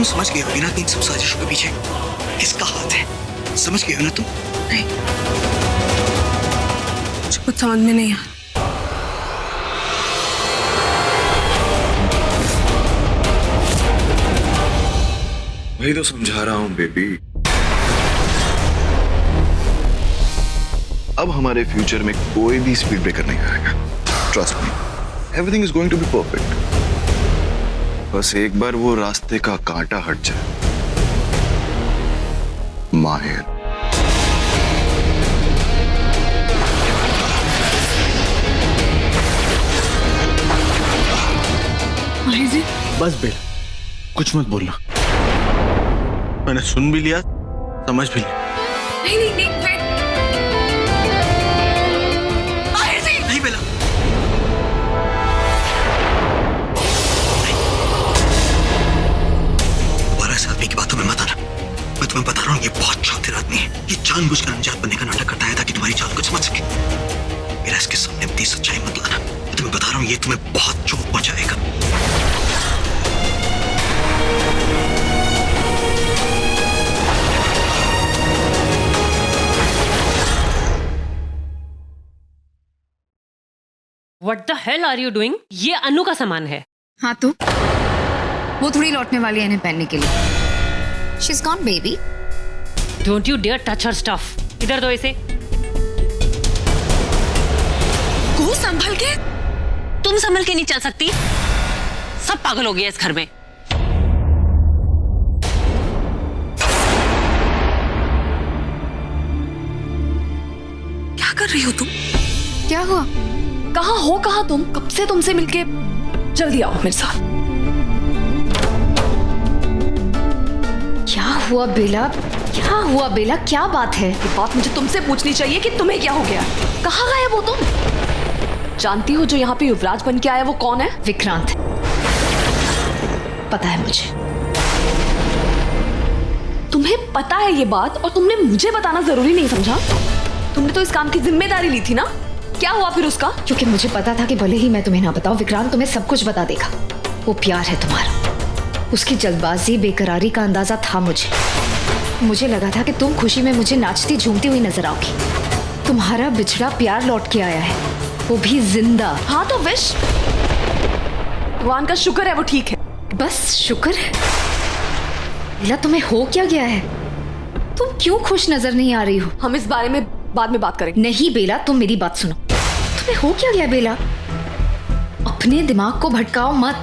तुम समझ गए होगी ना कि इन सब साजिशों के पीछे किसका हाथ है? समझ गए हो ना तुम? नहीं, मुझे कुछ समझ में नहीं आया। वही तो समझा रहा हूं बेबी। अब हमारे फ्यूचर में कोई भी स्पीड ब्रेकर नहीं आएगा। Trust me, everything is going to be perfect. बस एक बार वो रास्ते का कांटा हट जाए। माहिर, माहिर जी, बस बेटा, कुछ मत बोलना। मैंने सुन भी लिया, समझ भी लिया। नहीं नहीं नहीं, वेट। माहिर जी, नहीं बेला, दोबारा इस आदमी की बातों में मत आना। मैं तुम्हें बता रहा हूँ, ये बहुत शातिर आदमी है। ये जानबूझकर अनजान बनने का नाटक करता है ताकि तुम्हारी जान को समझ सके। मेरा इसके सामने अपनी सच्चाई मत लाना। मैं तुम्हें बता रहा हूँ, ये तुम्हें बहुत चोट पहुंचाएगा। What the hell are you doing? ये अनु का सामान है। हाँ तो वो थोड़ी लौटने वाली है इन्हें पहनने के लिए। She's gone, baby. Don't you dare touch her stuff. इधर दो इसे। को संभल के। तुम संभल के नहीं चल सकती? सब पागल हो गया इस घर में। क्या कर रही हो तुम? क्या हुआ? कहाँ तुम? कब से तुमसे मिलके? जल्दी आओ मेरे साथ। क्या हुआ बेला? क्या हुआ बेला? क्या बात है? ये बात मुझे तुमसे पूछनी चाहिए कि तुम्हें क्या हो गया? कहाँ गए वो तुम? जानती हो जो यहाँ पे युवराज बन के आया वो कौन है? विक्रांत। पता है मुझे। तुम्हें पता है ये बात और तुमने मुझे बताना जरूरी नहीं समझा? तुमने तो इस काम की जिम्मेदारी ली थी ना? क्या हुआ फिर उसका? क्योंकि मुझे पता था कि भले ही मैं तुम्हें ना बताऊं, विक्रांत तुम्हें सब कुछ बता देगा। वो प्यार है तुम्हारा। उसकी जल्दबाजी, बेकरारी का अंदाजा था मुझे लगा था कि तुम खुशी में मुझे नाचती झूमती हुई नजर आओगी। तुम्हारा बिछड़ा प्यार लौट के आया है, वो भी जिंदा। हाँ तो विश, भगवान का शुक्र है वो ठीक है। बस शुक्र है? बेला तुम्हें हो क्या गया है? तुम क्यों खुश नजर नहीं आ रही हो? हम इस बारे में बाद में बात करेंगे। नहीं बेला, तुम मेरी बात सुनो। तुम्हें हो क्या गया बेला? अपने दिमाग को भटकाओ मत।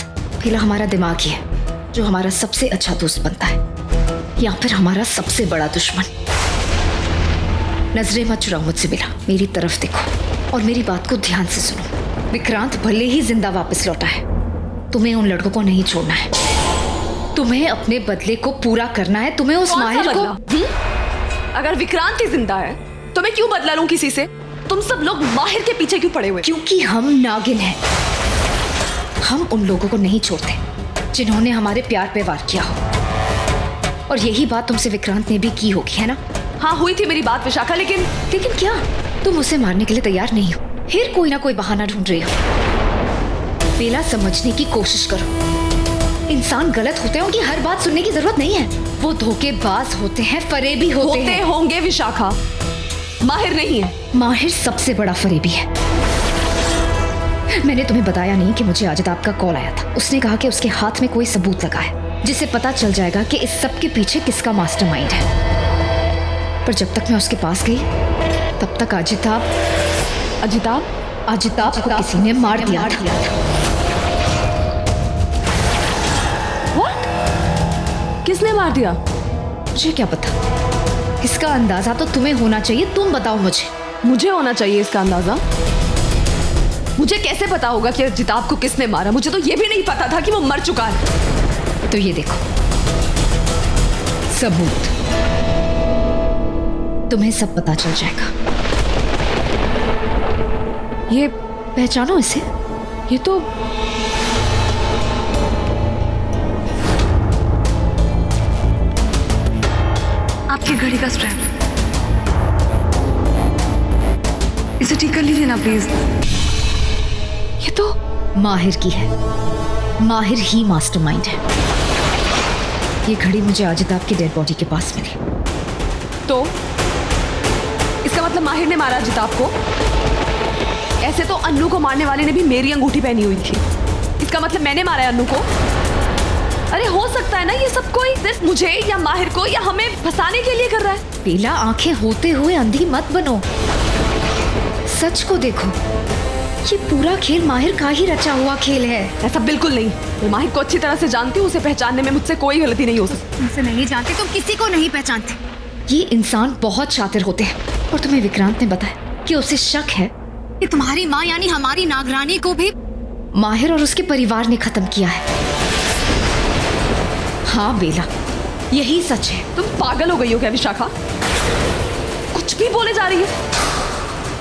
बेला हमारा दिमाग ही है जो हमारा सबसे अच्छा दोस्त बनता है या फिर हमारा सबसे बड़ा दुश्मन। नजरें मत चुराओ मुझसे बेला, मेरी तरफ देखो और मेरी बात को ध्यान से सुनो। विक्रांत भले ही जिंदा वापस लौटा है, तुम्हें उन लड़कों को नहीं छोड़ना है। तुम्हें अपने बदले को पूरा करना है। तुम्हें उस माहिर को। अगर विक्रांत ही जिंदा है तो मैं क्यों बदला लूं किसी से? तुम सब लोग माहिर के पीछे क्यों पड़े हुए? क्योंकि हम नागिन हैं। हम उन लोगों को नहीं छोड़ते जिन्होंने हमारे प्यार पे वार किया हो। और यही बात तुमसे विक्रांत ने भी की होगी, है ना? हाँ हुई थी मेरी बात विशाखा, लेकिन क्या तुम उसे मारने के लिए तैयार नहीं हो? फिर कोई ना कोई बहाना ढूंढ रही हो। बेला समझने की कोशिश करो। इंसान गलत होते हैं, उनकी हर बात सुनने की जरूरत नहीं है। वो धोखेबाज होते हैं, फरेबी होते हैं। होंगे विशाखा, माहिर नहीं है। माहिर सबसे बड़ा फरेबी है। मैंने तुम्हें बताया नहीं कि मुझे आजिताब का कॉल आया था। उसने कहा कि उसके हाथ में कोई सबूत लगा है जिससे पता चल जाएगा कि इस सब के पीछे किसका मास्टरमाइंड है। पर जब तक मैं उसके पास गई तब तक आजिताब को किसी ने मार दिया था। What? किसने मार दिया? मुझे क्या पता, इसका अंदाजा तो तुम्हें होना चाहिए। तुम बताओ मुझे होना चाहिए इसका अंदाजा? मुझे कैसे पता होगा कि आजिताब को किसने मारा? मुझे तो ये भी नहीं पता था कि वो मर चुका है। तो ये देखो सबूत, तुम्हें सब पता चल जाएगा। ये पहचानो इसे। ये तो आपकी घड़ी का स्ट्रैप। इसे ठीक कर लीजिए ना प्लीज। ये तो माहिर की है। माहिर ही मास्टरमाइंड है। ये घड़ी मुझे आजिताब की डेड बॉडी के पास मिली। तो इसका मतलब माहिर ने मारा जिताब को? ऐसे तो अन्नू को मारने वाले ने भी मेरी अंगूठी पहनी हुई थी। इसका मतलब मैंने मारा है अन्नू को? अरे हो सकता है ना ये सब कोई सिर्फ मुझे या माहिर को या हमें फंसाने के लिए कर रहा है। बेला, आंखें होते हुए अंधी मत बनो, सच को देखो। ये पूरा खेल माहिर का ही रचा हुआ खेल है। ऐसा बिल्कुल नहीं। मैं माहिर को अच्छी तरह से जानती हूँ, उसे पहचानने में मुझसे कोई गलती नहीं हो सकती। तुमसे नहीं जानते, तुम किसी को नहीं पहचानते। ये इंसान बहुत शातिर होते हैं और तुम्हें विक्रांत ने बताया कि उसे शक है कि तुम्हारी माँ यानी हमारी नागरानी को भी माहिर और उसके परिवार ने खत्म किया है। हाँ बेला, यही सच है। तुम पागल हो गई हो क्या विशाखा? कुछ भी बोले जा रही है।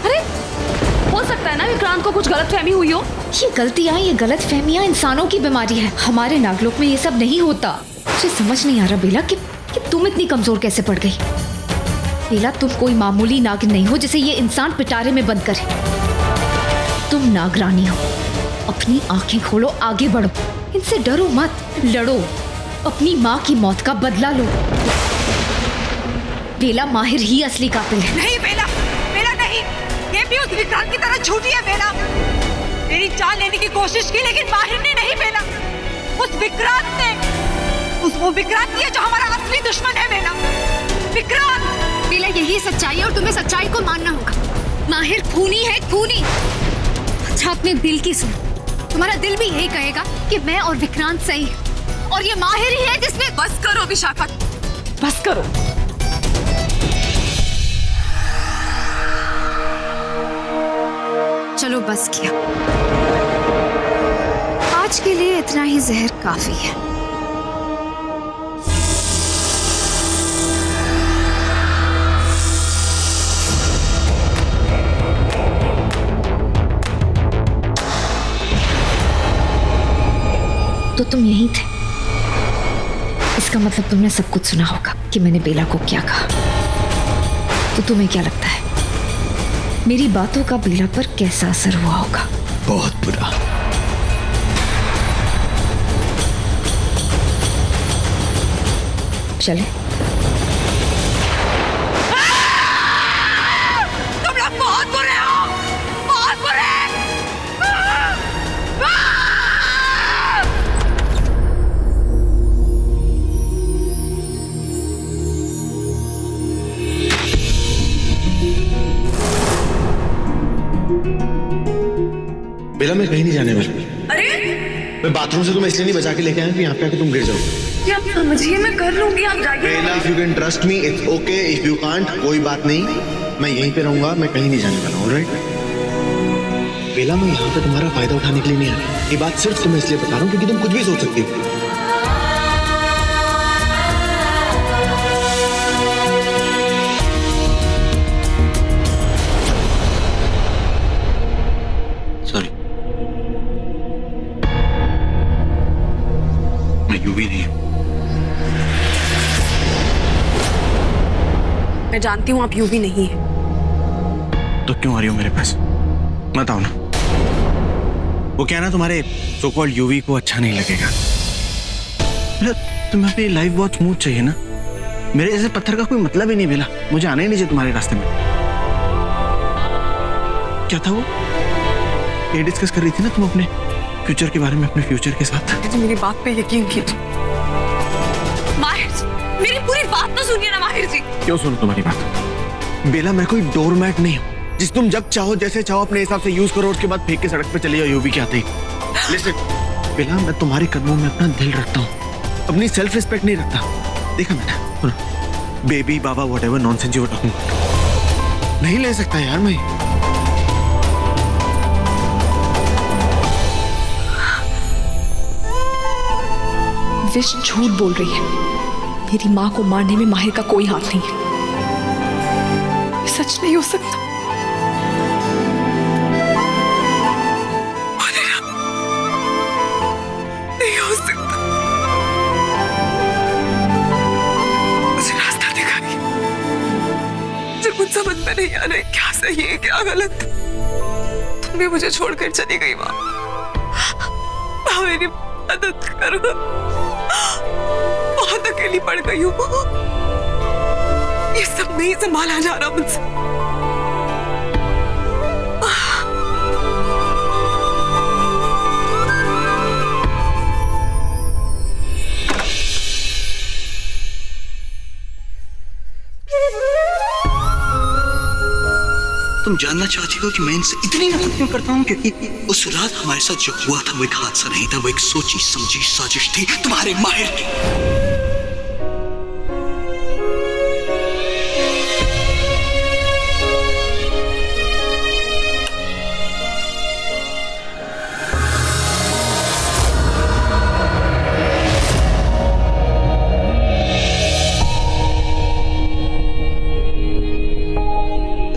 अरे हो सकता है ना विक्रांत को कुछ गलतफहमी हुई हो। ये गलतियां, ये गलतफहमियां इंसानों की बीमारी है। हमारे नागलोक में ये सब नहीं होता। मुझे समझ नहीं आ रहा बेला कि तुम इतनी कमजोर कैसे पड़ गई। बेला, तुम कोई मामूली नागिन नहीं हो जिसे ये इंसान पिटारे में बंद करे। तुम नागरानी हो। अपनी आंखें खोलो, आगे बढ़ो, इनसे डरो मत, लड़ो, अपनी माँ की मौत का बदला लो। बेला, माहिर ही असली कातिल है। नहीं बेला, बेला नहीं, ये भी उस विक्रांत की तरह झूठी है बेला। मेरी जान लेने की कोशिश की लेकिन माहिर ने नहीं बेला, उस विक्रांत ने, वो विक्रांत ही है जो हमारा असली दुश्मन है बेला। विक्रांत। बेला, यही सच्चाई है और तुम्हें सच्चाई को मानना होगा। माहिर खूनी है, खूनी। अच्छा, अपने दिल की सुनो। तुम्हारा दिल भी यही कहेगा कि मैं और विक्रांत सही है और ये माहिर ही है जिसमें। बस करो विशाखा, बस करो। चलो बस किया। आज के लिए इतना ही जहर काफी है। तो तुम यहीं थे। इसका मतलब तुमने सब कुछ सुना होगा कि मैंने बेला को क्या कहा। तो तुम्हें क्या लगता है मेरी बातों का बेला पर कैसा असर हुआ होगा? बहुत बुरा। चले। तुम लोग बहुत बुरे हो, बहुत बुरे। बेला, मैं कहीं नहीं जाने वाला। अरे मैं बाथरूम से तुम्हें इसलिए नहीं बचा के लेके आया कि यहाँ पे आके तुम गिर जाओ। ये आप समझिए, मैं कर लूंगी, आप जाइए। Bela, if you can trust me it's okay, if you can't कोई बात नहीं, मैं यहीं पे रहूंगा, मैं कहीं नहीं जाने वाला। ऑलराइट बेला, मैं यहाँ पे तुम्हारा फायदा उठाने के लिए नहीं आया। ये बात सिर्फ तुम्हें इसलिए बता रहा हूँ क्योंकि तुम कुछ भी सोच सकती हो। सॉरी, मैं यूं भी नहीं हूं। मैं जानती हूँ आप यूं भी नहीं है। तो क्यों आ रही हो मेरे पास? बताओ ना। वो क्या ना, तुम्हारे सो कॉल्ड यूवी को अच्छा नहीं लगेगा। तुम्हें पे लाइफ बहुत स्मूथ चाहिए ना। मेरे जैसे पत्थर का कोई मतलब ही नहीं बेला। मुझे आना ही नहीं चाहिए तुम्हारे रास्ते में। क्या था वो? ये डिस्कस कर रही थी ना तुम अपने फ्यूचर के बारे में, अपने फ्यूचर के साथ। मेरी बात पे यकीन कीजिए। माहिर, मेरी पूरी बात तो सुनिए ना माहिर जी। क्यों सुनो तुम्हारी बात? बेला, मैं कोई डोरमैट नहीं हूँ जिस तुम जब चाहो जैसे चाहो अपने हिसाब से यूज करो, उसके बाद फेंक के सड़क पे चले जाओ यूवी के आते ही। लिसन बेला, मैं तुम्हारे कदमों में अपना दिल रखता हूँ, अपनी सेल्फ रिस्पेक्ट नहीं रखता। देखा मैंने, baby Baba whatever nonsense you talking, नहीं ले सकता यार मैं। विश झूठ बोल रही है। मेरी माँ को मारने में माहिर का कोई हाथ नहीं है। ये सच नहीं हो सकता। नहीं हो सकता। मुझे रास्ता दिखाइए। मुझे कुछ समझ में नहीं आ रहा है, क्या सही है क्या गलत। तुम भी मुझे छोड़कर चली गई माँ। माँ, मेरी मदद करो। बहुत अकेली पड़ गई हूँ। ये सब नहीं संभाला जा रहा मुझसे। तुम जानना चाहती हो कि मैं इनसे इतनी नफरत क्यों करता हूँ? क्योंकि उस रात हमारे साथ जो हुआ था वो एक हादसा नहीं था, वो एक सोची समझी साजिश थी तुम्हारे माहिर की।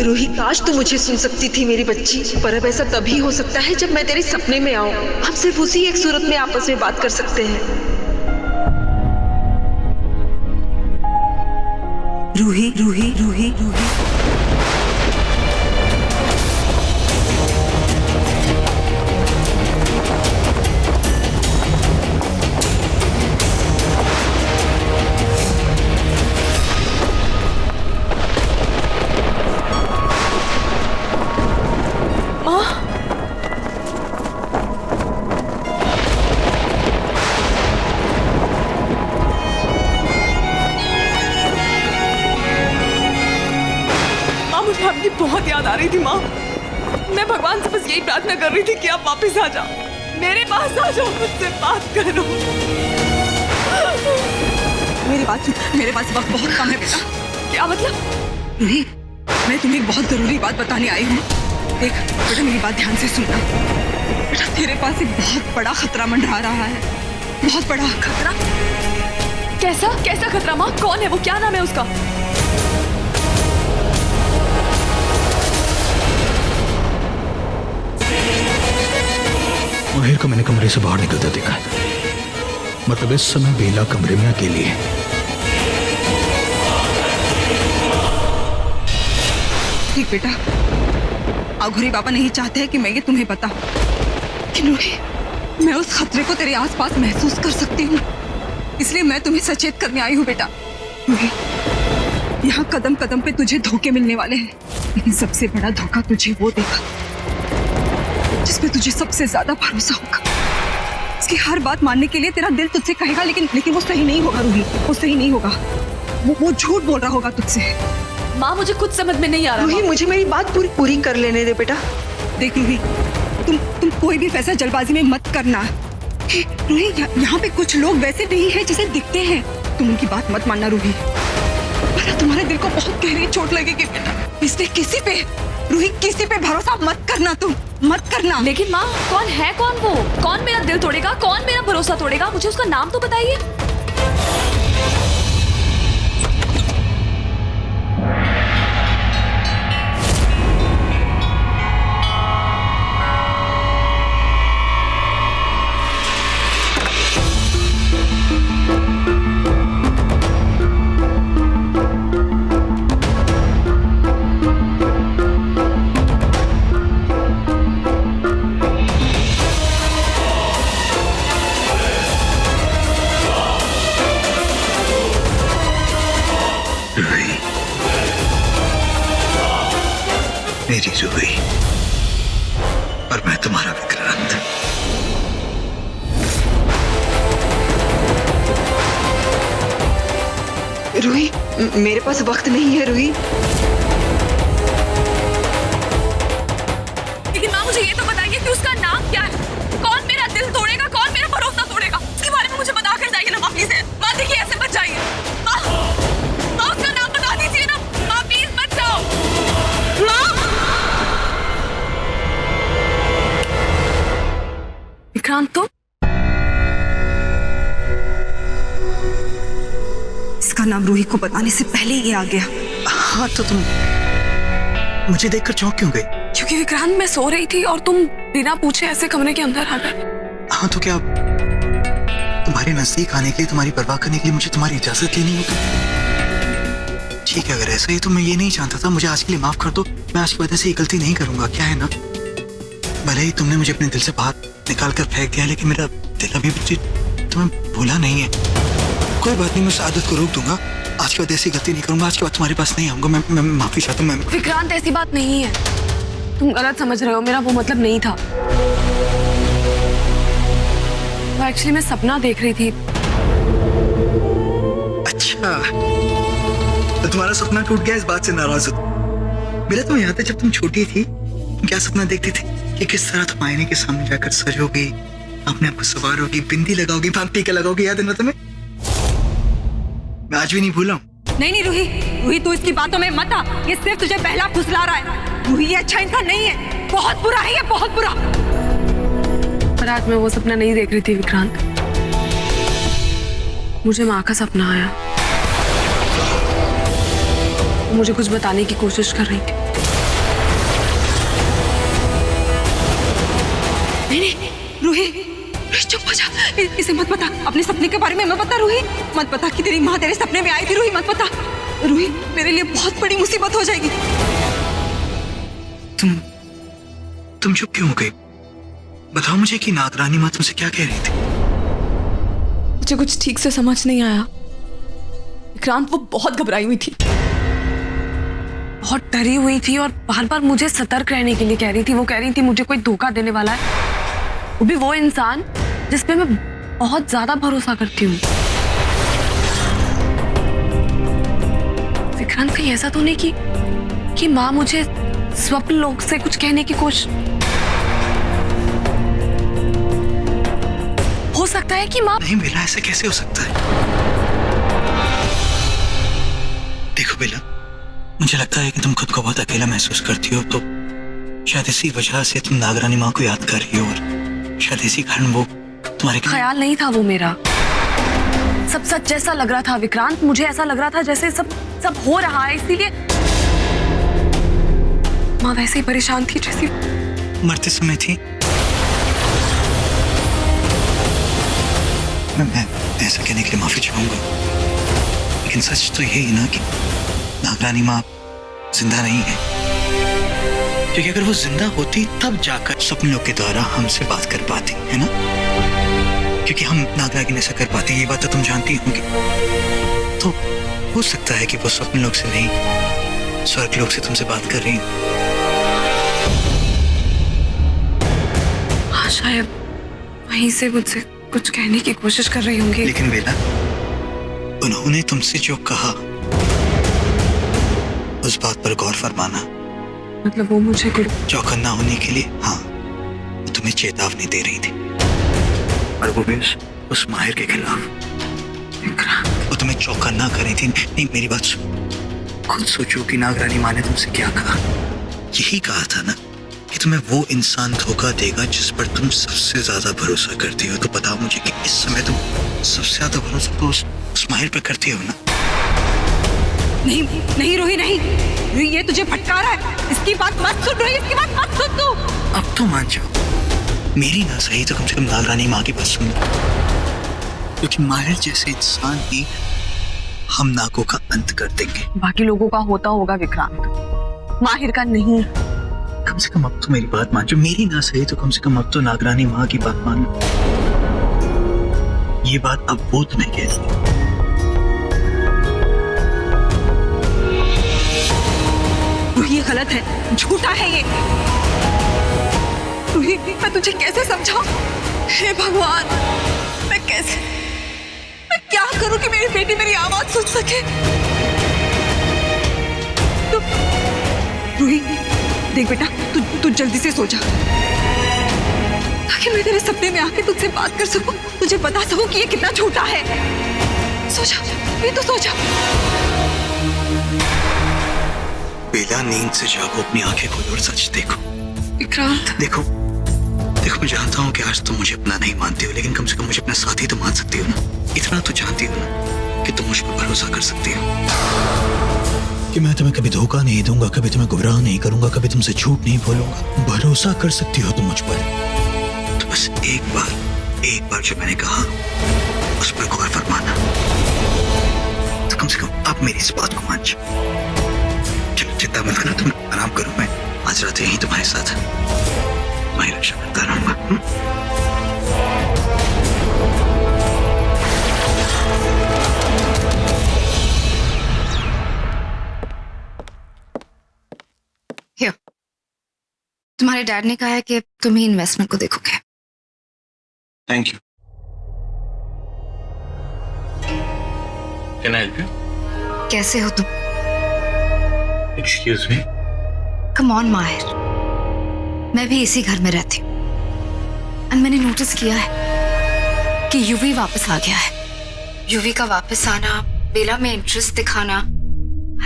रूही, काश तू मुझे सुन सकती थी मेरी बच्ची, पर अब ऐसा तभी हो सकता है जब मैं तेरे सपने में आऊं। हम सिर्फ उसी एक सूरत में आपस में बात कर सकते हैं। रूही, रूही, रूही, रूही। मुझे आपकी बहुत याद आ रही थी माँ। मैं भगवान से बस यही प्रार्थना कर रही थी कि आप वापस आ जाओ, मेरे पास आ जाओ, मुझसे बात करो। मेरी बात सुन, मेरे पास वक्त बहुत कम है बेटा। क्या मतलब? रूही, मैं तुम्हें एक बहुत जरूरी बात बताने आई हूँ। देख बेटा, मेरी बात ध्यान से सुनना। बेटा, तेरे पास एक बहुत बड़ा खतरा मंडरा रहा है, बहुत बड़ा खतरा। कैसा कैसा खतरा माँ? कौन है वो? क्या नाम है उसका? माहिर को मैंने कमरे से बाहर निकलते देखा है। मतलब इस समय बेला कमरे में अकेली है। ठीक बेटा, आघुरी बाबा नहीं चाहते हैं कि मैं ये तुम्हें बताऊं, लेकिन रूही, मैं उस खतरे को तेरे आसपास महसूस कर सकती हूँ, इसलिए मैं तुम्हें सचेत करने आई हूँ बेटा। रूही, यहाँ कदम कदम पे तुझे धोखे मिलने वाले हैं, लेकिन सबसे बड़ा धोखा तुझे वो देगा जिसपे तुझे सबसे ज्यादा भरोसा होगा। इसकी हर बात मानने के लिए तेरा दिल तुझसे कहेगा, लेकिन वो सही नहीं होगा रूही, वो सही नहीं होगा। वो झूठ बोल रहा होगा तुझसे। माँ, मुझे कुछ समझ में नहीं आ रहा। रूही, मुझे मेरी बात पूरी कर लेने दे बेटा। देख रूही, तुम कोई भी फैसला जल्दबाजी में मत करना। रूही, यहाँ पे कुछ लोग वैसे नहीं हैं जैसे दिखते हैं। तुम उनकी बात मत मानना रूही, वरना तुम्हारे दिल को बहुत गहरी चोट लगेगी बेटा। इसलिए किसी पे, रूही, किसी पे भरोसा मत करना, तुम मत करना। लेकिन माँ, कौन है कौन वो? कौन मेरा दिल तोड़ेगा? कौन मेरा भरोसा तोड़ेगा? मुझे उसका नाम तो बताइए। मेरी रूही, और मैं तुम्हारा विक्रांत। रूही, मेरे पास वक्त नहीं है रूही। लेकिन माँ, मुझे ये तो बताइए कि उसका नाम क्या है? कौन मेरा दिल तोड़ेगा? कौन मेरा भरोसा तोड़ेगा? इसके बारे में मुझे बता कर जाइए ना माँ, प्लीज। माँ देखिए, ऐसे मत जाइए। माँ, उसका नाम बता दीजिए ना माँ, प्लीज मत जाओ। विक्रांत, तो इसका नाम रूही को बताने से पहले ये आ गया। हाँ, तो तुम मुझे देखकर चौंक क्यों गई? क्योंकि विक्रांत, मैं सो रही थी और तुम बिना पूछे ऐसे कमरे के अंदर आ गए। हाँ, तो क्या तुम्हारे नजदीक आने के लिए, तुम्हारी परवाह करने के लिए मुझे तुम्हारी इजाजत लेनी होगी? ठीक है, अगर ऐसा ही तो मैं ये नहीं चाहता था। मुझे आज के लिए माफ कर दो। मैं आज की वजह से ये गलती नहीं करूंगा। क्या है ना, भले ही तुमने मुझे अपने दिल से बाहर निकाल कर फेंक दिया, लेकिन मेरा दिल अभी भी तुम्हें भूला नहीं है। कोई बात नहीं, मैं उस आदत को रोक दूंगा। आज के बाद ऐसी गलती नहीं करूंगा। आज के बाद तुम्हारे पास नहीं आऊंगा। मैं माफी चाहता हूँ। मैं विक्रांत ऐसी बात नहीं है, तुम गलत समझ रहे हो। मेरा वो मतलब नहीं था। वो एक्चुअली मैं सपना देख रही थी। अच्छा, तो तुम्हारा सपना टूट गया, इस बात से नाराज हो? मेरा तुम याद है जब तुम छोटी थी क्या सपना देखती थी कि किस तरह तुम आईने के सामने जाकर सजोगी, अपने आप को संवारोगी, बिंदी लगाओगी, भांग टीका लगाओगी, याद है ना तुम्हें? मैं आज भी नहीं भूला हूं। नहीं रूही, तू इसकी बातों में मत आ। ये सिर्फ तुझे पहला फुसला रहा है। रूही ये अच्छा इंसान नहीं है, बहुत बुरा है ये, बहुत बुरा। पर आज मैं वो सपना नहीं देख रही थी विक्रांत, मुझे माँ का सपना आया। वो मुझे कुछ बताने की कोशिश कर रही थी। नहीं रूही, चुप हो जा। इसे मत बता, अपने सपने के बारे में मत बता रूही। मत बता कि तेरी माँ तेरे सपने में आई थी। रूही मत बता। रूही मेरे लिए बहुत बड़ी मुसीबत हो जाएगी। तुम चुप क्यों हो गई? बताओ मुझे कि नागरानी माँ तुमसे क्या कह रही थी? मुझे कुछ ठीक से समझ नहीं आया विक्रांत। वो बहुत घबराई हुई थी, बहुत डरी हुई थी और बार बार मुझे सतर्क रहने के लिए कह रही थी। वो कह रही थी मुझे कोई धोखा देने वाला है, वो भी वो इंसान जिस पे मैं बहुत ज्यादा भरोसा करती हूँ। विक्रांत कहीं ऐसा तो नहीं कि माँ मुझे स्वप्न लोक से कुछ कहने की कोशिश? हो सकता है कि माँ। नहीं बेला, ऐसा कैसे हो सकता है? देखो बेला, मुझे लगता है कि तुम खुद को बहुत अकेला महसूस करती हो, तो शायद इसी वजह से तुम नागरानी माँ को याद कर रही हो और शायद इसी कारण वो तुम्हारे ख्याल नहीं था वो मेरा। सब सच जैसा लग रहा था विक्रांत। मुझे ऐसा लग रहा था जैसे सब हो रहा है, इसीलिए माँ वैसे ही परेशान थी जैसी मरते समय थी। मैं ऐसा कहने के लिए माफी चाहूंगा, लेकिन सच तो यही ना कि नागरानी माँ जिंदा नहीं है। क्योंकि अगर वो जिंदा होती तब जाकर सपनों के द्वारा हमसे बात कर पाती, है ना? क्योंकि हम नागरानी से कर पाते हैं, ये बात तो तुम जानती होंगी। तो हो सकता है कि वो स्वप्न लोक से नहीं, स्वर्ग लोक से तुमसे बात कर रही है। हाँ, शायद वहीं से मुझसे कुछ कहने की कोशिश कर रही होंगी। लेकिन बेला, उन्होंने तुमसे जो कहा उस बात पर गौर फरमाना। मतलब वो मुझे चौकन्ना होने के लिए, हाँ, वो तुम्हें चेतावनी दे रही थी, और वो भी उस माहिर के खिलाफ। वो तुम्हें चौकन्ना कर रही थी। नहीं, मेरी बात सुन। खुद सोचो कि नागरानी माँ ने तुमसे क्या कहा। यही कहा था ना कि तुम्हें वो इंसान धोखा देगा जिस पर तुम सबसे ज्यादा भरोसा करती हो। तो बताओ मुझे कि इस समय तुम सबसे ज्यादा भरोसा तो उस माहिर पर करती हो ना? नहीं रूही, नहीं रूही, ये तुझे भटका रहा है। इसकी बात मत सुन रूही, इसकी बात मत सुन तू। अब तो मान जाओ, मेरी ना सही तो कम से कम नागरानी माँ की बात सुन, क्योंकि माहिर जैसे इंसान ही हम नागों का अंत कर देंगे। बाकी लोगों का होता होगा विक्रांत, माहिर का नहीं। कम से कम अब तो मेरी बात मान, जो मेरी ना सही तो कम से कम अब तो नागरानी माँ की बात मान। ये बात अब वो तुम्हें कहती। ये गलत है, झूठा है ये। रूही, मैं तुझे कैसे समझाऊं? हे भगवान, मैं क्या करूं कि मेरी बेटी मेरी आवाज सुन सके? रूही, देख बेटा, तू जल्दी से सो जा, ताकि मैं तेरे सपने में आके तुझसे बात कर सकूं, तुझे बता सकूं कि ये कितना झूठा है। सो जा, ये तो सो जा। बेला, नींद से जागो, अपनी आंखें खोलो और सच देखो। विक्रांत, देखो, मैं जानता हूँ कि आज तुम मुझे अपना नहीं मानती हो, लेकिन कम से कम मुझे अपना साथी तो मान सकती हो ना? इतना तो जानती हो ना कि तुम मुझ पर भरोसा कर सकती हो कि मैं तुम्हें कभी धोखा नहीं दूंगा, कभी तुम्हें गुमराह नहीं करूंगा, कभी तुमसे झूठ नहीं बोलूंगा। भरोसा कर सकती हो तुम मुझ पर। तो बस एक बार जो मैंने कहा उस पर गौर फरमाना। तो कम से कम अब मेरी इस बात को मान जाओ। चलो, चिंता मत करना, तुम आराम करो। मैं आज रात यहीं तुम्हारे साथ तुम्हारी रक्षा करता रहूंगा। तुम्हारे डैड ने कहा है कि तुम ही इन्वेस्टमेंट को देखोगे। Thank you. Can I help you? कैसे हो तुम? Excuse me. कम ऑन माहिर, मैं भी इसी घर में रहती हूँ और मैंने नोटिस किया है कि यूवी वापस आ गया है। यूवी का वापस आना, बेला में इंटरेस्ट दिखाना,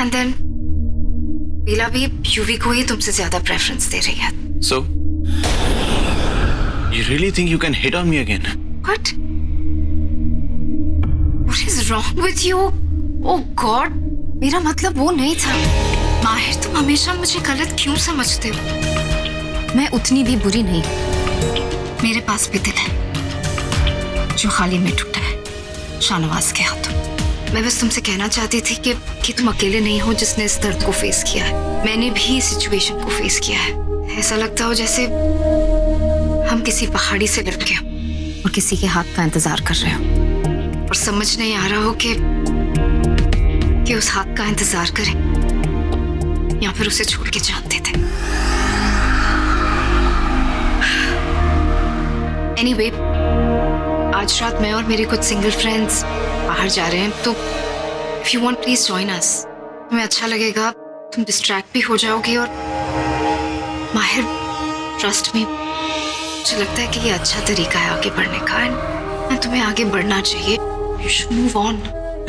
एंड देन बेला भी यूवी को ही तुमसे ज्यादा प्रेफरेंस दे रही है। So, you really think you can hit on me again? What? What is wrong with you? Oh God, मेरा मतलब वो नहीं था। माहिर, तुम हमेशा मुझे गलत क्यों समझते हो? मैं उतनी भी बुरी नहीं। मेरे पास भी दिल है जो हाल ही में टूटा है शाहनवाज के हाथों। मैं बस तुमसे कहना चाहती थी कि तुम अकेले नहीं हो जिसने इस दर्द को फेस किया है। मैंने भी इस सिचुएशन को फेस किया है। ऐसा लगता हो जैसे हम किसी पहाड़ी से लटके हो और किसी के हाथ का इंतजार कर रहे हो और समझ नहीं आ रहा हो कि उस हाथ का इंतजार करें या फिर उसे छोड़ के जान दे दें। एनीवे, आज रात मैं और मेरे कुछ सिंगल फ्रेंड्स बाहर जा रहे हैं, तो if you want please join us. तुम्हें अच्छा लगेगा, तुम डिस्ट्रैक्ट भी हो जाओगे और माहिर, ट्रस्ट मी, मुझे लगता है कि ये अच्छा तरीका है आगे बढ़ने का एंड तुम्हें आगे बढ़ना चाहिए। You should move on.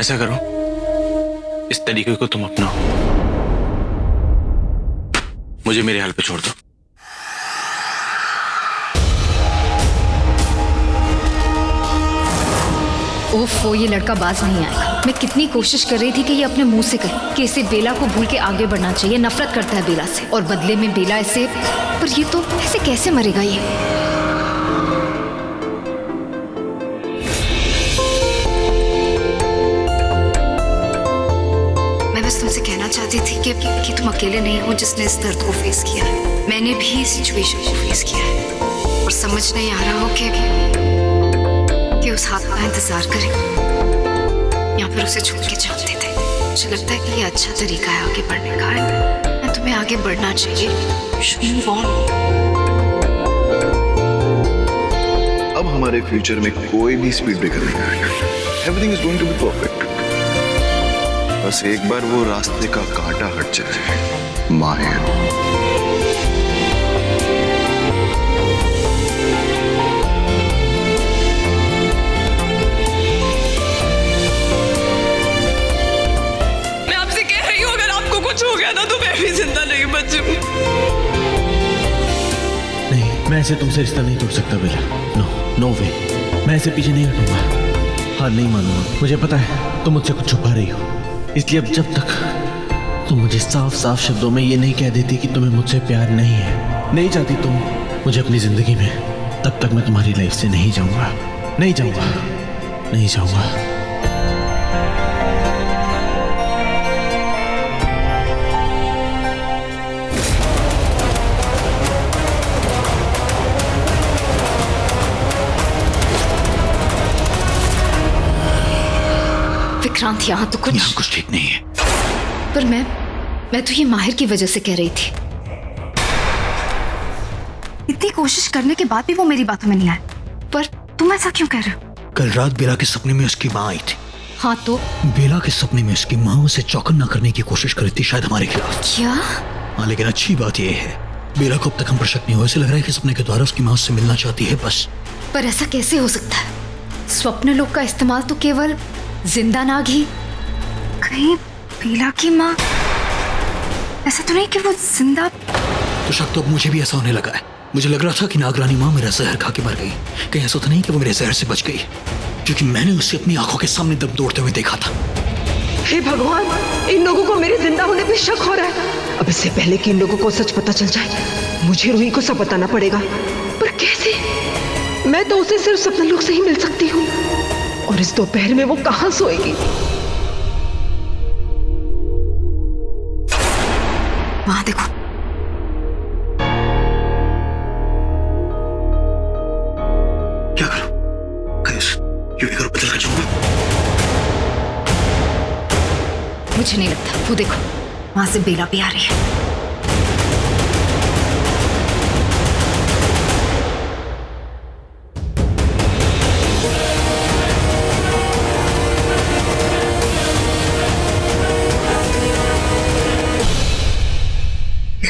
ऐसा करो, इस तरीके को तुम अपनाओ, मुझे मेरे हाल पे छोड़ दो। ओफो, ये लड़का बाज नहीं आएगा। मैं कितनी कोशिश कर रही थी कि ये अपने मुंह से कहे कि इसे बेला को भूल के आगे बढ़ना चाहिए। नफरत करता है बेला से और बदले में बेला इसे, पर ये तो ऐसे कैसे मरेगा ये? मैं बस तुमसे कहना चाहती थी कि तुम अकेले नहीं हो जिसने इस दर्द को फेस किया है। मैंने भी इस सिचुएशन को फेस किया है और समझ नहीं आ रहा हो कि उस हाथ का इंतजार करें या फिर उसे छोड़ के जान दे दे। मुझे लगता है कि ये अच्छा तरीका है आगे बढ़ने का है। तुम्हें आगे बढ़ना चाहिए। Move on. अब हमारे फ्यूचर में कोई भी स्पीड ब्रेकर नहीं आएगा। Everything is going to be perfect. बस एक बार वो रास्ते का कांटा हट जाए, माहिर। मैं ऐसे तुमसे रिश्ता नहीं तोड़ सकता बेला। नो वे, मैं ऐसे पीछे नहीं हटूंगा, हार नहीं मानूंगा। मुझे पता है तुम मुझसे कुछ छुपा रही हो, इसलिए अब जब तक तुम मुझे साफ साफ शब्दों में ये नहीं कह देती कि तुम्हें मुझसे प्यार नहीं है, नहीं चाहती तुम मुझे अपनी जिंदगी में, तब तक मैं तुम्हारी लाइफ से नहीं जाऊंगा, नहीं जाऊंगा, नहीं जाऊंगा। विक्रांत, यहाँ तो कुछ ठीक नहीं है। पर मैं तो ये माहिर की वजह से कह रही थी। इतनी कोशिश करने के बाद भी वो मेरी बातों में नहीं आया। पर तुम ऐसा क्यों कह रहे हो? कल रात बेला के सपने में उसकी माँ आई थी। हाँ तो? बेला के सपने में उसकी माँ उसे चौकन्ना करने की कोशिश कर रही थी, शायद हमारे खिलाफ। क्या? हाँ, लेकिन अच्छी बात यह है बेला को अब तक हम पर शक नहीं हुआ। ऐसे लग रहा है कि सपने के द्वारा उसकी माँ उससे मिलना चाहती है बस। पर ऐसा कैसे हो सकता है? स्वप्न लोक का इस्तेमाल तो केवल जिंदा नाग ही। कहीं बेला की माँ, ऐसा तो नहीं कि वो जिंदा? तो शक तो अब मुझे भी ऐसा होने लगा है। मुझे लग रहा था कि नागरानी माँ मेरा जहर खा के मर गई। कहीं ऐसा तो नहीं कि वो मेरे जहर से बच गई, क्योंकि मैंने उसे अपनी आंखों के सामने दम तोड़ते हुए देखा था। हे भगवान, इन लोगों को मेरे जिंदा होने पे शक हो रहा है। अब इससे पहले कि इन लोगों को सच पता चल जाए, मुझे रूही को सब बताना पड़ेगा। पर कैसे? मैं तो उसे सिर्फ सपना लोक से ही मिल सकती हूँ, और इस दोपहर में वो कहाँ सोएगी? वहां देखो। क्या करूं? यूवी को बदल कर जाऊंगा? मुझे नहीं लगता। वो देखो, वहां से बेला भी आ रही है।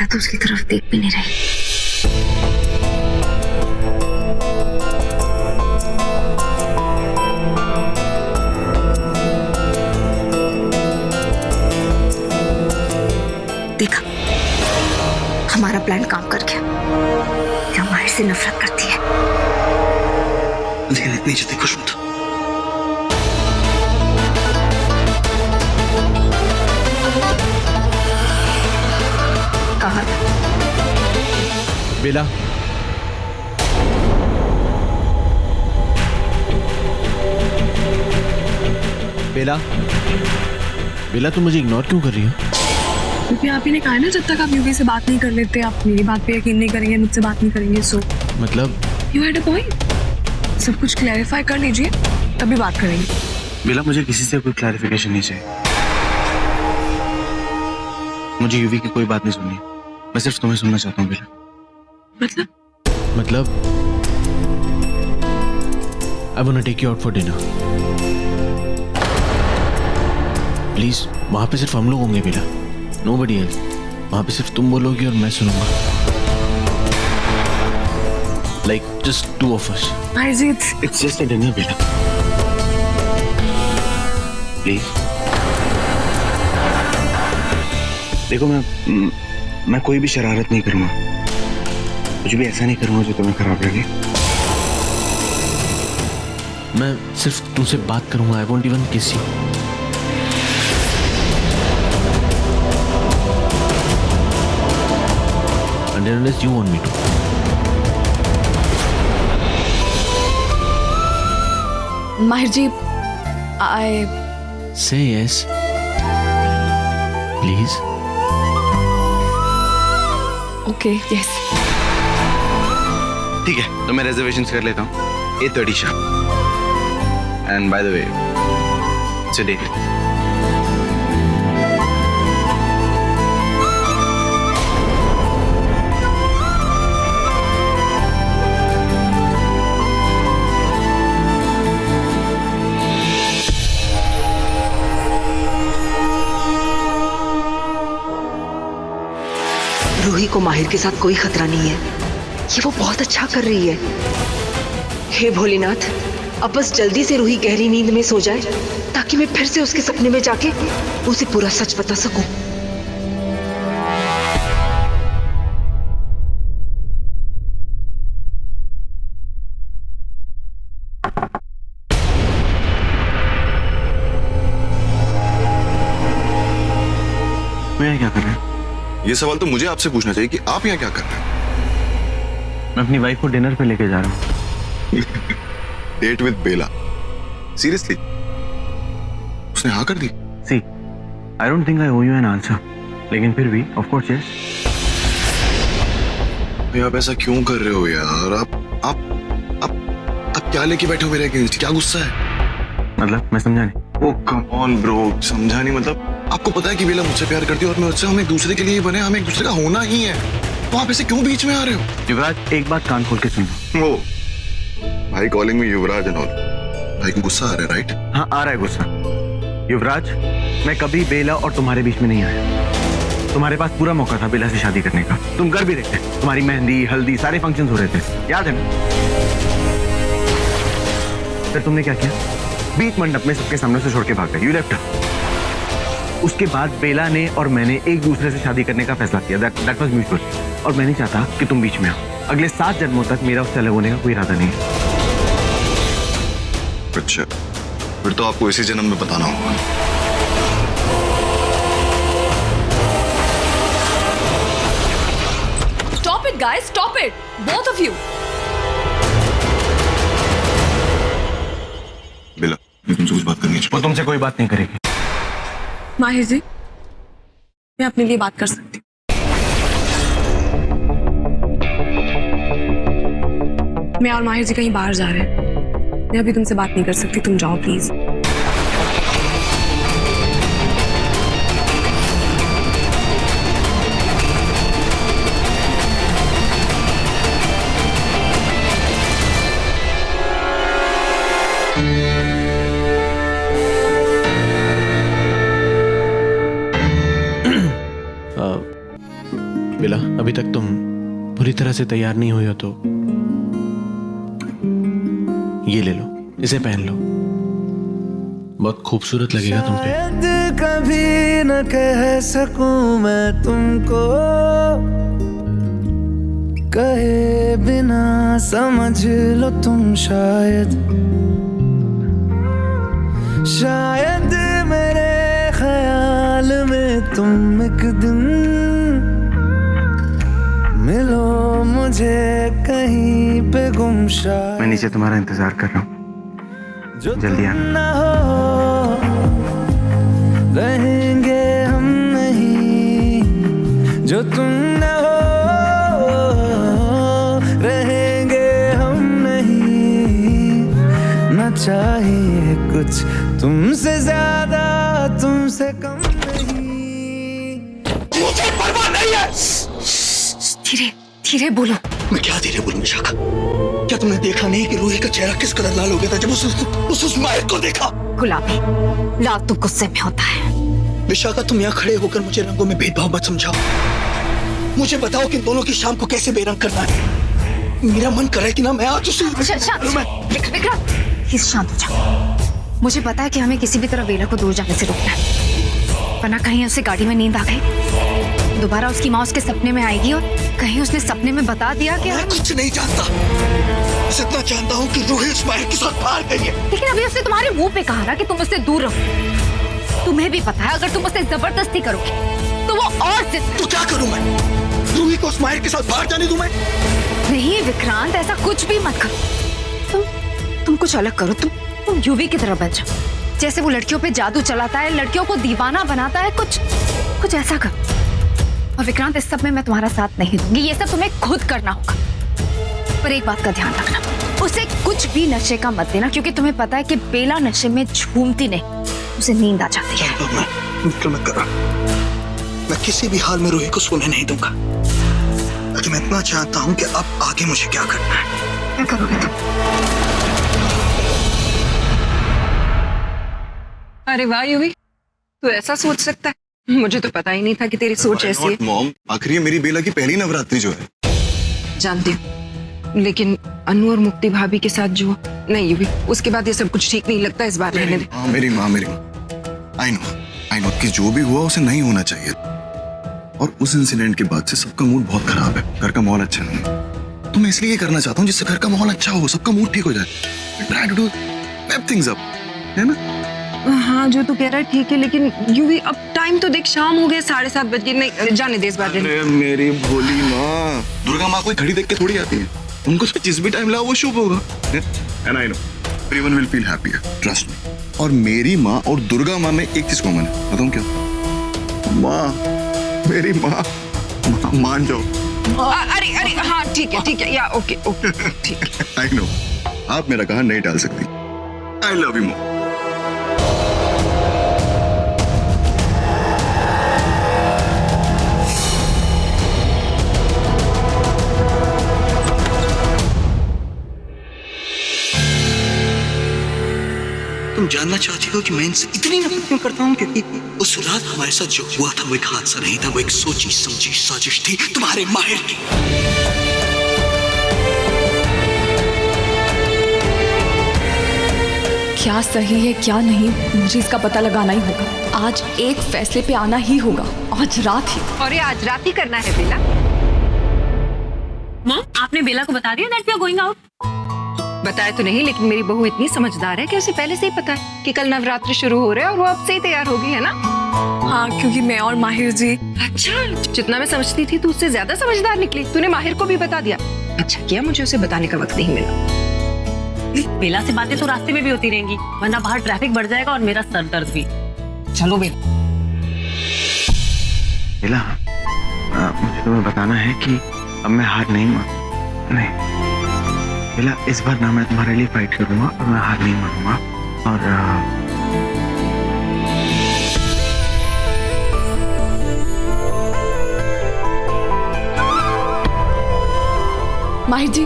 मैं तो उसकी तरफ देख भी नहीं रही। देखा, हमारा प्लान काम कर गया। क्या माहिर से नफरत करती है। लेकिन इतनी जल्दी खुश मत हो। कहा बेला, बेला, बेला तुम मुझे इग्नोर क्यों कर रही हो? क्योंकि आप ही ने कहा है ना, जब तक आप यूवी से बात नहीं कर लेते आप मेरी बात पे यकीन नहीं करेंगे, मुझसे बात नहीं करेंगे। सो मतलब यू हैड अ पॉइंट। सब कुछ क्लैरिफाई कर लीजिए, तभी बात करेंगे। बेला, मुझे किसी से कोई क्लैरिफिकेशन नहीं चाहिए। मुझे यूवी की कोई बात नहीं सुननी, मैं सिर्फ तुम्हें सुनना चाहता हूँ बेला। मतलब I want to take you out for dinner. Please, वहां पे सिर्फ हम लोग होंगे बेला, नोबडी एल्स। वहां पे सिर्फ तुम बोलोगी और मैं सुनूंगा। Like just two of us. It's just a dinner Bela, please. देखो, मैं कोई भी शरारत नहीं करूंगा, कुछ भी ऐसा नहीं करूंगा जो तुम्हें खराब लगे। मैं सिर्फ तुमसे बात करूंगा। आई वोंट इवन किस you. Unless you want me to. माहिर जी, आई Say yes, please. Okay, yes. ठीक है, तो मैं रिजर्वेशन कर लेता हूँ 8:30 शाम। And by the way, it's a date. Roohi को माहिर के साथ कोई खतरा नहीं है। ये वो बहुत अच्छा कर रही है। हे भोलेनाथ, अब बस जल्दी से रूही गहरी नींद में सो जाए ताकि मैं फिर से उसके सपने में जाके उसे पूरा सच बता सकूं। मैं क्या कर रहे हैं? ये सवाल तो मुझे आपसे पूछना चाहिए कि आप यहाँ क्या कर रहे हैं? मैं अपनी वाइफ को डिनर पे लेके जा रहा हूँ। Date with Bela? सीरियसली? उसने हाँ कर दी? See, I don't think I owe you an answer, लेकिन फिर भी ऑफ कोर्स यस। आप ऐसा क्यों कर रहे हो यार? आप क्या लेके बैठे हो मेरे अगेंस्ट? क्या गुस्सा है? मतलब मैं समझा नहीं। ओ कम ऑन ब्रो, समझा नहीं मतलब? आपको पता है कि बेला मुझसे प्यार करती है और मैं उससे, हम एक दूसरे के लिए बने, हम एक दूसरे का होना ही है, तो आप ऐसे क्यों बीच में आ रहे हो? युवराज, एक बात कान खोल के सुन लो। वो भाई कॉलिंग में युवराज एंड ऑल, भाई को गुस्सा आ रहा है राइट? हाँ, आ रहा है गुस्सा। युवराज, मैं कभी बेला और तुम्हारे बीच में नहीं आया। तुम्हारे पास पूरा मौका था बेला से शादी करने का, तुम कर भी देखते। तुम्हारी मेहंदी, हल्दी, सारे फंक्शंस हो रहे थे, याद है ना? फिर तुमने क्या किया? बीच मंडप में सबके सामने से छोड़ के भाग गए। You left her. उसके बाद बेला ने और मैंने एक दूसरे से शादी करने का फैसला किया। That was mutual. और मैं नहीं चाहता कि तुम बीच में आओ। अगले 7 जन्मों तक मेरा उससे अलग होने का कोई इरादा नहीं है। अच्छा, फिर तो आपको इसी जन्म में बताना होगा। Stop it guys, stop it, both of you. Bela, मैं तुमसे कुछ बात करनी वो तुमसे कोई बात नहीं करेगी। माहिर जी, मैं अपने लिए बात कर सकती हूँ। मैं और माहिर जी कहीं बाहर जा रहे हैं, मैं अभी तुमसे बात नहीं कर सकती, तुम जाओ प्लीज। बेला, अभी तक तुम पूरी तरह से तैयार नहीं हुई हो तो ये ले लो, इसे पहन लो, बहुत खूबसूरत लगेगा तुम पे। शायद कभी न कह सकूं मैं तुमको, कहे बिना समझ लो तुम शायद, शायद मेरे ख्याल में तुम एक दिन मिलो मुझे कहीं पे गुम शायद। मैं नीचे तुम्हारा इंतजार कर रहा हूँ, जल्दी आना। हो रहेंगे हम नहीं, जो तुम न हो रहेंगे हम नहीं, न चाहिए कुछ तुमसे ज्यादा तुमसे कम नहीं। मुझे परवाह नहीं है। धीरे धीरे बोलो। मैं क्या धीरे बोलूं विशाखा? क्या तुमने देखा नहीं कि रूही का चेहरा किस कदर लाल हो गया था जब उस माहिर को देखा? गुलाबी, लाल तो गुस्से में होता है। विशाखा तुम यहाँ खड़े होकर मुझे रंगों में भेदभाव मत समझाओ। मुझे बताओ कि दोनों की शाम को कैसे बेरंग करना है। मेरा मन कर रहा है कि ना मैं आज उसे विक्रम, प्लीज शांत हो जाओ। मुझे पता है कि हमें किसी भी तरह बेला को दूर जाने से रोकना है, वरना कहीं उसे गाड़ी में नींद आ गई, दोबारा उसकी माँ उसके सपने में आएगी और कहीं उसने सपने में बता दिया कि मैं कुछ नहीं जानता। बस इतना जानता हूँ कि रूही उस माहिर के साथ बाहर गई है। लेकिन अभी उसने तुम्हारे मुंह पे कहा ना कि तुम उससे दूर रहो। तुम्हें भी पता है अगर तुम उससे जबरदस्ती करोगे तो वो और तो क्या करूं मैं? रूही को उस माहिर के साथ बाहर जाने दूं मैं? नहीं विक्रांत, ऐसा कुछ भी मत करो। तुम कुछ अलग करो। तुम यूवी की तरह बन जाओ, जैसे वो लड़कियों पे जादू चलाता है, लड़कियों को दीवाना बनाता है, कुछ ऐसा करो। और विक्रांत, इस सब में मैं तुम्हारा साथ नहीं दूंगी, ये सब तुम्हें खुद करना होगा। पर एक बात का ध्यान रखना, उसे कुछ भी नशे का मत देना, क्योंकि तुम्हें पता है कि बेला नशे में झूमती नहीं, उसे नींद आ जाती है। मैं किसी भी हाल में रूही को सोने नहीं दूंगा। लेकिन मैं इतना चाहता हूँ कि अब आगे मुझे क्या करना है। क्या करोगे तुम? अरे वाह यूवी, तू ऐसा सोच सकता है? मुझे तो पता ही नहीं था कि तेरी सोच ऐसी है। मॉम, आखिर ये मेरी बेला की पहली नवरात्रि जो है। जानती हूँ, लेकिन अनु और मुक्ति भाभी के साथ जो नहीं यूवी, उसके बाद ये सब कुछ ठीक नहीं लगता। इस बार रहने दे। मेरी माँ आई नो कि जो भी हुआ उसे नहीं होना चाहिए, और उस इंसिडेंट के बाद से सबका मूड बहुत खराब है, घर का माहौल अच्छा नहीं है। तो मैं इसलिए ये करना चाहता हूँ जिससे घर का माहौल अच्छा हो, सबका मूड ठीक हो जाए। Try to do step things up, है ना? हाँ, जो तू कह रहा है ठीक है, लेकिन यूवी अब टाइम तो देख, शाम हो गया, 7:30 बज गए। नहीं, जाने दे इस बार। अरे मेरी भोली माँ, दुर्गा माँ कोई घड़ी देख के थोड़ी आती है, उनको तो जिस भी टाइम लाओ वो शुभ होगा। And I know everyone will feel happier, trust me. और मेरी माँ और दुर्गा माँ में एक चीज कॉमन है, बताऊँ क्या? माँ, मेरी माँ, मान जाओ। अरे हाँ ठीक है या ओके ठीक है। आई नो आप मेरा कहा नहीं टाल सकती। I love you more. तुम जानना चाहती हो कि मैं इनसे इतनी नफरत क्यों करता हूँ? क्योंकि उस रात हमारे साथ जो हुआ था वो एक हादसा नहीं था, वो एक सोची समझी साजिश थी तुम्हारे माहिर की। क्या सही है क्या नहीं, मुझे इसका पता लगाना ही होगा। आज एक फैसले पे आना ही होगा, आज रात ही। और ये आज रात ही करना है बेला। मॉम, आपने बेला को बता दिया that we are going out? बताया तो नहीं, लेकिन मेरी बहू इतनी समझदार है कि उसे पहले से ही पता है कि कल नवरात्रि शुरू हो रहे हैं और वो अब से ही तैयार होगी, है ना? हाँ, क्योंकि मैं और माहिर जी। अच्छा, जितना मैं समझती थी तू उससे ज्यादा समझदार निकली। तूने माहिर को भी बता दिया। अच्छा किया, मुझे उसे बताने का वक्त नहीं मिला। बेला से बातें तो रास्ते में भी होती रहेंगी, वरना बाहर ट्रैफिक बढ़ जाएगा और मेरा सर दर्द भी। चलो बेला। बेला, मुझे तुम्हें बताना है कि अब मैं हार नहीं नहीं बेला, इस बार ना मैं तुम्हारे लिए फाइट करूंगा और मैं हार नहीं मानूंगा। और Mahir ji,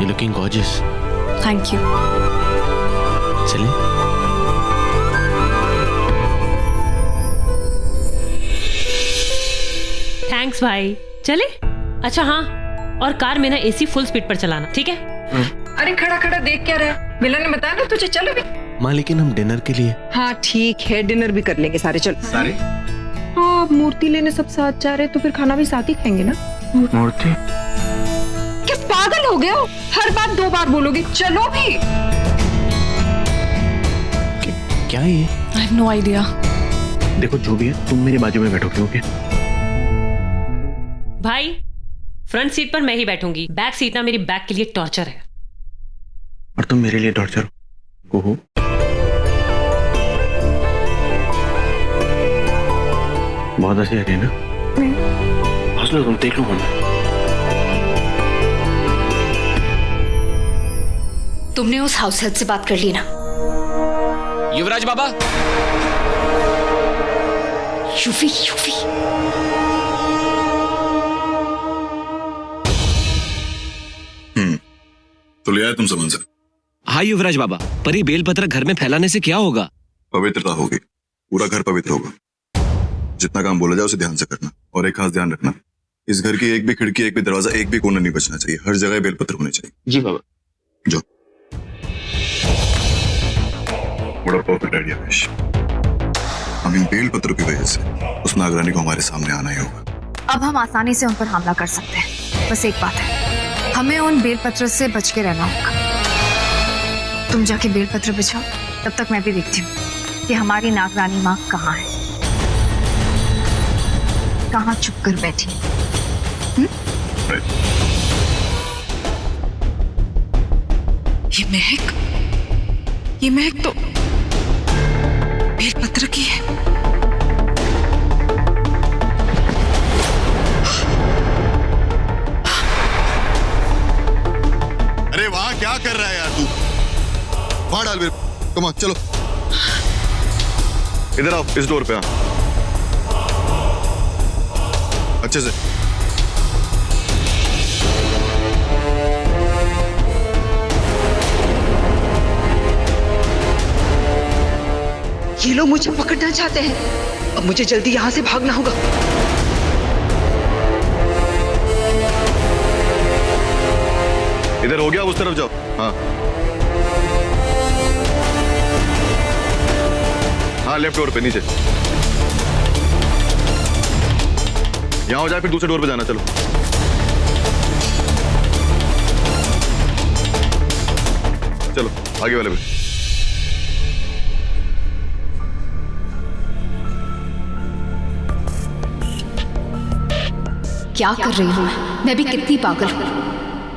you looking gorgeous. Thank you. चलिए। थैंक्स भाई। चले? अच्छा हाँ, और कार में ना एसी फुल स्पीड पर चलाना, ठीक है? अरे खड़ा खड़ा देख क्या रहा है? मिलन ने बताया ना तुझे, चल अभी। माँ लेकिन हम डिनर के लिए। हाँ ठीक है, डिनर भी कर लेंगे सारे, चल। सारे? हाँ, मूर्ति लेने सब साथ जा रहे तो फिर खाना भी साथ ही खाएंगे ना। मूर्ति? क्या पागल हो गए हो? हर बात 2 बार बोलोगे, चलो भी। क्या ये? I have no idea. देखो जो भी है, तुम मेरे बाजू में बैठोगे, ओके? भाई फ्रंट सीट पर मैं ही बैठूंगी, बैक सीट ना मेरी बैक के लिए टॉर्चर है। और तुम मेरे लिए टॉर्चर हो? बहुत हंसी आ रही है ना? हंस लो तुम, देख लो मुझे। तुमने उस हाउस हेल्प से बात कर ली ना? युवराज बाबा। यूवी यूवी तो ले आए तुम समझ से? हाँ युवराज बाबा, पर ये बेलपत्र घर में फैलाने से क्या होगा? पवित्रता होगी, पूरा घर पवित्र होगा। जितना काम बोला जाए उसे ध्यान से करना, और एक खास ध्यान रखना, इस घर की एक भी खिड़की, एक भी दरवाजा, एक भी कोना नहीं बचना चाहिए। हर जगह बेलपत्र होने चाहिए। जी बाबा। जो बड़ा परफेक्ट आइडिया पेश। हम इन बेलपत्रों की वजह से उस नागरानी को हमारे सामने आना ही होगा। अब हम आसानी से उन पर हमला कर सकते हैं। बस एक बात है, हमें उन बेलपत्र से बच के रहना होगा। तुम जाके बेलपत्र बिछाओ, तब तक मैं भी देखती हूँ कि हमारी नागरानी माँ कहाँ है, कहाँ चुप कर बैठी है। ये महक तो बेलपत्र की है। अरे वहां क्या कर रहा है यार तू? वहां डाल बेल, कम ऑन चलो। इधर आओ, इस डोर पे आ, अच्छे से। ये लोग मुझे पकड़ना चाहते हैं। अब मुझे जल्दी यहाँ से भागना होगा। इधर हो गया, उस तरफ जाओ। हाँ हाँ, लेफ्ट डोर पे नीचे। यहां हो जाए फिर दूसरे डोर पे जाना। चलो चलो आगे वाले पे। क्या कर रही हूँ मैं भी कितनी पागल हूँ।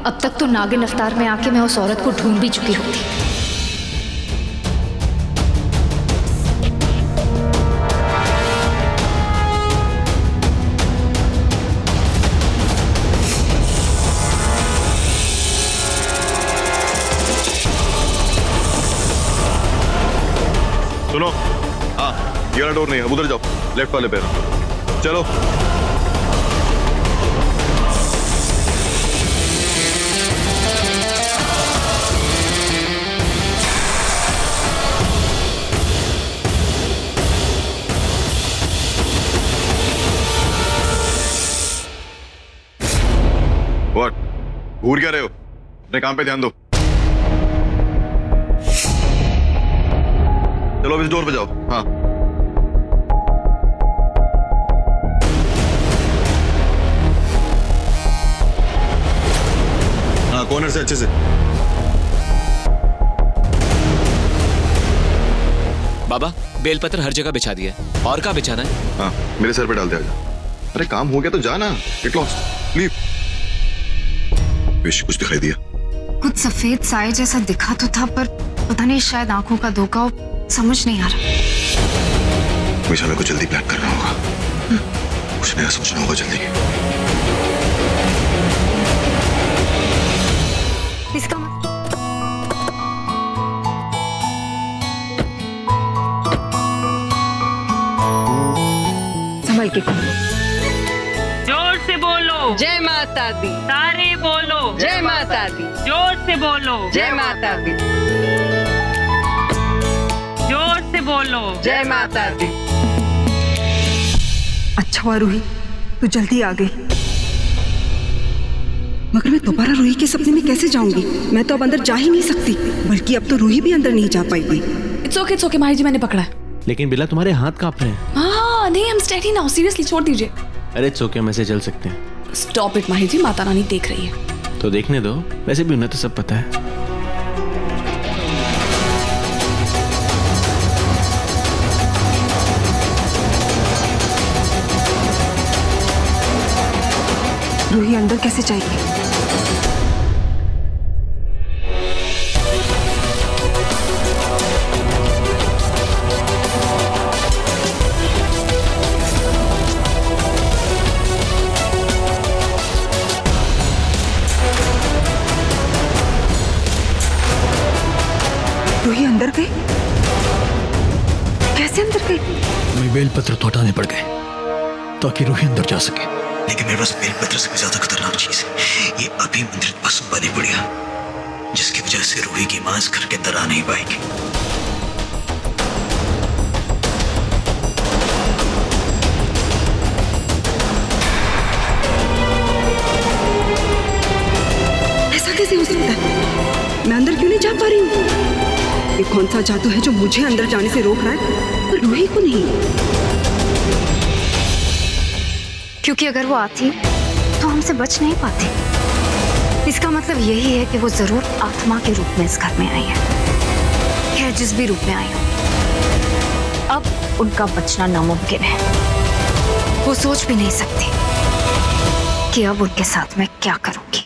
अब तक तो नागिन अवतार में आके मैं उस औरत को ढूंढ भी चुकी होती। सुनो, हाँ ये वाला डोर नहीं है, उधर जाओ, लेफ्ट वाले पे। चलो व्हाट, घूर क्या रहे हो? अपने काम पे ध्यान दो। चलो अब इस डोर पे जाओ। हाँ हाँ, कॉर्नर से अच्छे से। बाबा बेलपत्र हर जगह बिछा दिया है, और कहाँ बिछाना है? हाँ मेरे सर पे डाल दिया। अरे काम हो गया तो जाना, गेट लॉस्ट, लीव। विश कुछ दिखाई दिया? कुछ सफेद साए जैसा दिखा तो था, पर पता नहीं शायद आंखों का धोखा हो, समझ नहीं आ रहा। विश हमें कुछ जल्दी प्लान करना होगा, कुछ नया सोचना होगा जल्दी। इसका संभल के करो। जोर से बोलो। जय माता दी। सारे बोलो। जय माता दी। जोर से बोलो। जय माता दी। बोलो। जय माता दी। अच्छा हुआ रूही तू जल्दी आ गई, मगर मैं दोबारा रूही के सपने में कैसे जाऊंगी? मैं तो अब अंदर जा ही नहीं सकती, बल्कि अब तो रूही भी अंदर नहीं जा पाएगी। इट्स ओके माही जी, मैंने पकड़ा है। लेकिन बेला तुम्हारे हाथ कांप रहे हैं। हाँ नहीं, हम स्टेडी नाउ, सीरियसली छोड़ दीजिए। अरे इट्स ओके, हम ऐसे चल सकते हैं। स्टॉप इट माही जी, माता रानी देख रही है। तो देखने दो, वैसे भी उन्हें तो सब पता है। रूही अंदर कैसे जाएगी? रूही अंदर गई? कैसे अंदर गई? हमें बेलपत्र तो हटाने पड़ गए ताकि रूही अंदर जा सके, लेकिन मेरे पास बेलपत्र से भी ज्यादा खतरनाक चीज है, ये अभिमंत्रित भस्म वाली पुड़िया, जिसकी वजह से रूही की मां इस घर के अंदर आ नहीं पाएगी। ऐसा कैसे हो सकता है? मैं अंदर क्यों नहीं जा पा रही हूँ? ये कौन सा जादू है जो मुझे अंदर जाने से रोक रहा है और रूही को नहीं? क्योंकि अगर वो आती तो हमसे बच नहीं पाती। इसका मतलब यही है कि वो जरूर आत्मा के रूप में इस घर में आई है जिस भी रूप में आई हो। अब उनका बचना नामुमकिन है। वो सोच भी नहीं सकती कि अब उनके साथ मैं क्या करूंगी।